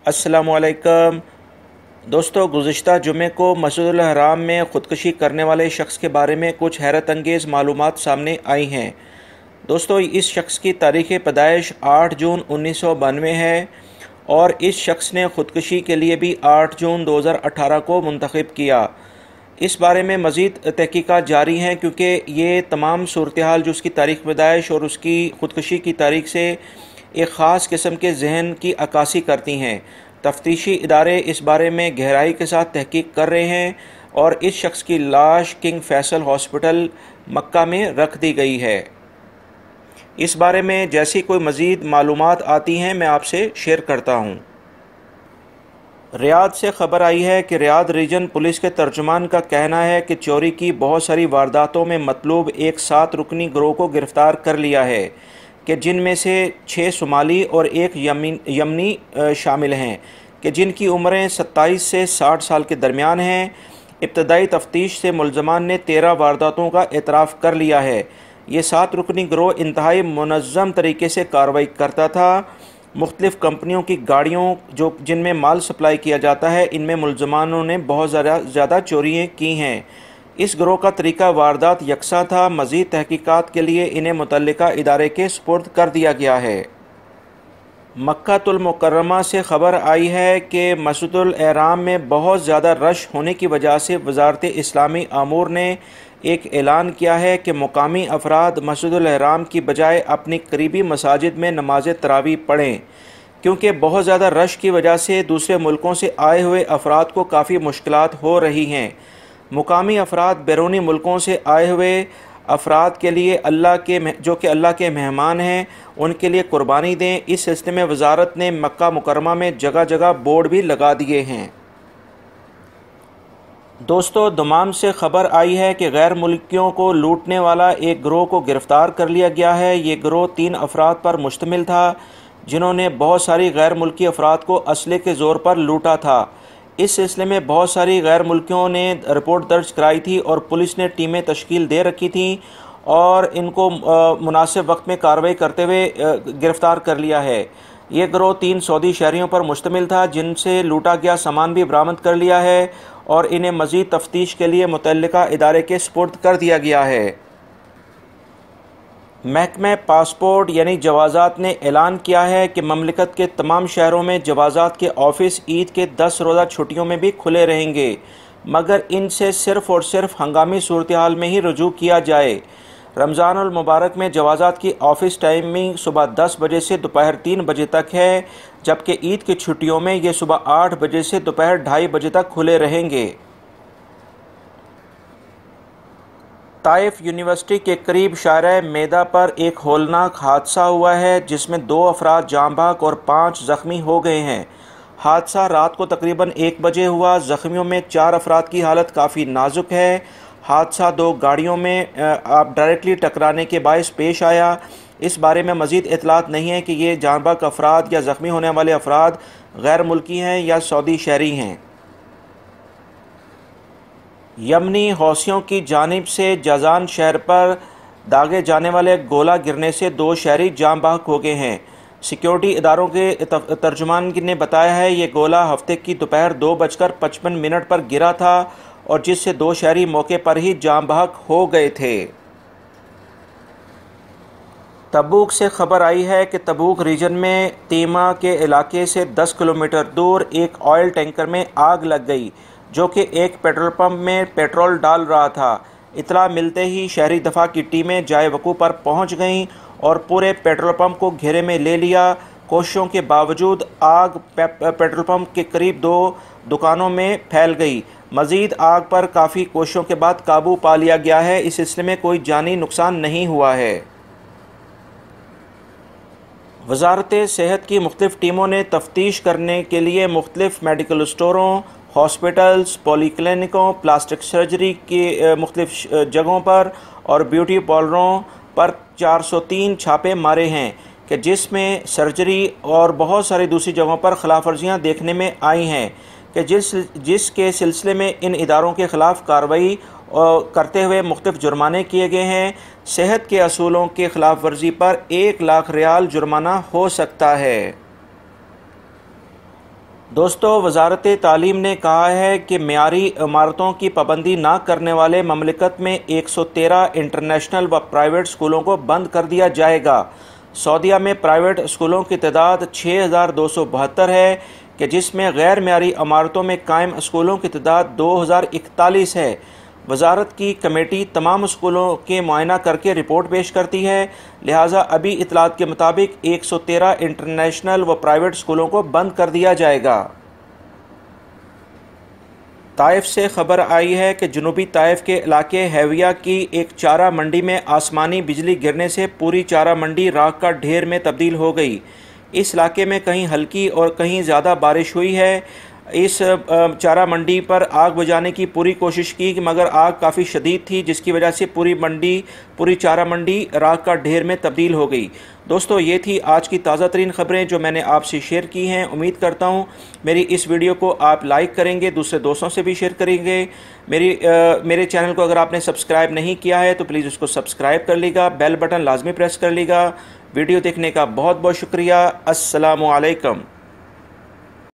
अस्सलामुअलैकुम दोस्तों, गुज़िश्ता जुमे को मस्जिदुल हराम में ख़ुदकुशी करने वाले शख्स के बारे में कुछ हैरत अंगेज़ मालूमात सामने आई हैं। दोस्तों, इस शख्स की तारीख़ पैदाइश 8 जून 1992 है और इस शख्स ने ख़ुदकुशी के लिए भी 8 जून 2018 को मुंतखब किया। इस बारे में मज़ीद तहकीकात जारी हैं क्योंकि ये तमाम सूरत हाल जो उसकी तारीख़ पैदाइश और उसकी ख़ुदकुशी की तारीख़ से एक ख़ास किस्म के जहन की अक्कासी करती हैं। तफ्तीशी इदारे इस बारे में गहराई के साथ तहकीक कर रहे हैं और इस शख्स की लाश किंग फैसल हॉस्पिटल मक्का में रख दी गई है। इस बारे में जैसी कोई मज़ीद मालूमात आती हैं मैं आपसे शेयर करता हूँ। रियाद से ख़बर आई है कि रियाद रीजन पुलिस के तर्जुमान का कहना है कि चोरी की बहुत सारी वारदातों में मतलूब एक 7 रुकनी गिरोह को गिरफ़्तार कर लिया है कि जिनमें से 6 सोमाली और 1 यमनी शामिल हैं कि जिनकी उम्रें 27 से 60 साल के दरमियान हैं। इब्तदाई तफ्तीश से मुलज़मान ने 13 वारदातों का एतराफ़ कर लिया है। ये 7 रुकनी गिरोह इंतहाई मुनज़्ज़म तरीके से कार्रवाई करता था। मुख्तलिफ़ कंपनियों की गाड़ियों जिनमें माल सप्लाई किया जाता है, इनमें मुलज़मानों ने बहुत ज़्यादा चोरियाँ की हैं। इस गिरोह का तरीका वारदात यकसा था। मज़ीद तहकीकात के लिए इन्हें मुतल्लिका इदारे के सुपुर्द कर दिया गया है। मक्कातुल मुकर्रमा से ख़बर आई है कि मस्जिदुल हराम में बहुत ज़्यादा रश होने की वजह से वज़ारत इस्लामी अमूर ने एक ऐलान किया है कि मुकामी अफराद मस्जिदुल हराम की बजाय अपनी करीबी मसाजिद में नमाज तरावी पढ़ें, क्योंकि बहुत ज़्यादा रश की वजह से दूसरे मुल्कों से आए हुए अफराद को काफ़ी मुश्किलात हो रही हैं। मुकामी अफराद बैरूनी मुल्कों से आए हुए अफराद के लिए जो कि अल्लाह के मेहमान हैं, उनके लिए कुर्बानी दें। इस सिलसिले में वजारत ने मक्का मुकरमा में जगह जगह बोर्ड भी लगा दिए हैं। दोस्तों, दमाम से ख़बर आई है कि गैर मुल्कियों को लूटने वाला एक गिरोह को गिरफ़्तार कर लिया गया है। ये गिरोह 3 अफराद पर मुश्तमिल था जिन्होंने बहुत सारी गैर मुल्की अफराद को असले के ज़ोर पर लूटा था। इस सिलसिले में बहुत सारी गैर मुल्कियों ने रिपोर्ट दर्ज कराई थी और पुलिस ने टीमें तश्कील दे रखी थी और इनको मुनासिब वक्त में कार्रवाई करते हुए गिरफ़्तार कर लिया है। ये गिरोह 3 सऊदी शहरियों पर मुश्तमिल था जिनसे लूटा गया सामान भी बरामद कर लिया है और इन्हें मज़ीद तफ्तीश के लिए मुतल्लिका इदारे के सुपुर्द कर दिया गया है। महकमा पासपोर्ट यानी जवाज़ात ने ऐलान किया है कि ममलिकत के तमाम शहरों में जवाज़ात के ऑफ़िस ईद के 10 रोज़ा छुट्टियों में भी खुले रहेंगे, मगर इनसे सिर्फ़ और सिर्फ हंगामी सूरत हाल में ही रुजू किया जाए। रमज़ानुल मुबारक में जवाज़ात की ऑफ़िस टाइमिंग सुबह 10 बजे से दोपहर 3 बजे तक है, जबकि ईद की छुट्टियों में ये सुबह 8 बजे से दोपहर 2:30 बजे तक खुले रहेंगे। ताइफ यूनिवर्सिटी के करीब शाहराह मैदा पर एक होलनाक हादसा हुआ है जिसमें 2 अफराद जाँ बहक और 5 ज़ख्मी हो गए हैं। हादसा रात को तकरीबन 1 बजे हुआ। ज़ख्मियों में 4 अफराद की हालत काफ़ी नाजुक है। हादसा 2 गाड़ियों में डायरेक्टली टकराने के बायस पेश आया। इस बारे में मज़ीद इतलात नहीं है कि ये जाँ बहक अफराद या ज़ख्मी होने वाले अफराद गैर मुल्की हैं या सऊदी शहरी हैं। यमनी हौसियों की जानिब से जज़ान शहर पर दागे जाने वाले गोला गिरने से 2 शहरी जाँ बहक हो गए हैं। सिक्योरिटी इदारों के तर्जुमान ने बताया है ये गोला हफ्ते की दोपहर 2:55 पर गिरा था और जिससे 2 शहरी मौके पर ही जाँ बहक हो गए थे। तबूक से ख़बर आई है कि तबूक रीजन में तीमा के इलाके से 10 किलोमीटर दूर एक ऑयल टैंकर में आग लग गई जो कि एक पेट्रोल पंप में पेट्रोल डाल रहा था। इतला मिलते ही शहरी दफा की टीमें जाए वकू पर पहुंच गईं और पूरे पेट्रोल पंप को घेरे में ले लिया। कोशिशों के बावजूद आग पेट्रोल पंप के करीब 2 दुकानों में फैल गई। मज़ीद आग पर काफ़ी कोशिशों के बाद काबू पा लिया गया है। इस सिलसिले में कोई जानी नुकसान नहीं हुआ है। वज़ारत सेहत की मुख्तलिफ़ टीमों ने तफ्तीश करने के लिए मुख्तलिफ़ मेडिकल स्टोरों, हॉस्पिटल्स, पॉलीक्लिनिकों, प्लास्टिक सर्जरी के मुख्तलिफ़ जगहों पर और ब्यूटी पार्लरों पर 403 छापे मारे हैं कि जिसमें सर्जरी और बहुत सारी दूसरी जगहों पर खिलाफवर्जियाँ देखने में आई हैं कि जिसके सिलसिले में इन इदारों के ख़िलाफ़ कार्रवाई करते हुए मुख्तलिफ़ जुर्माने किए गए हैं। सेहत के असूलों के ख़िलाफ़ वर्जी पर 1 लाख रियाल जुर्माना हो सकता है। दोस्तों, वजारत तालीम ने कहा है कि मियारी इमारतों की पाबंदी न करने वाले ममलिकत में 113 इंटरनेशनल व प्राइवेट स्कूलों को बंद कर दिया जाएगा। सऊदीया में प्राइवेट स्कूलों की तादाद 6272 है कि जिसमें गैर मियारी इमारतों में कायम स्कूलों की तादाद 2041 है। वजारत की कमेटी तमाम स्कूलों के मुआयना करके रिपोर्ट पेश करती है, लिहाजा अभी इतलात के मुताबिक 113 इंटरनेशनल व प्राइवेट स्कूलों को बंद कर दिया जाएगा। ताइफ से खबर आई है कि जनूबी ताइफ के इलाके हैविया की एक चारा मंडी में आसमानी बिजली गिरने से पूरी चारा मंडी राख का ढेर में तब्दील हो गई। इस इलाके में कहीं हल्की और कहीं ज़्यादा बारिश हुई है। इस चारा मंडी पर आग बुझाने की पूरी कोशिश की मगर आग काफ़ी शदीद थी, जिसकी वजह से पूरी चारा मंडी राख का ढेर में तब्दील हो गई। दोस्तों, ये थी आज की ताज़ा तरीन ख़बरें जो मैंने आपसे शेयर की हैं। उम्मीद करता हूँ मेरी इस वीडियो को आप लाइक करेंगे, दूसरे दोस्तों से भी शेयर करेंगे। मेरे चैनल को अगर आपने सब्सक्राइब नहीं किया है तो प्लीज़ उसको सब्सक्राइब कर लीजिएगा, बेल बटन लाजमी प्रेस कर लीजिएगा। वीडियो देखने का बहुत बहुत शुक्रिया। अस्सलामु अलैकुम।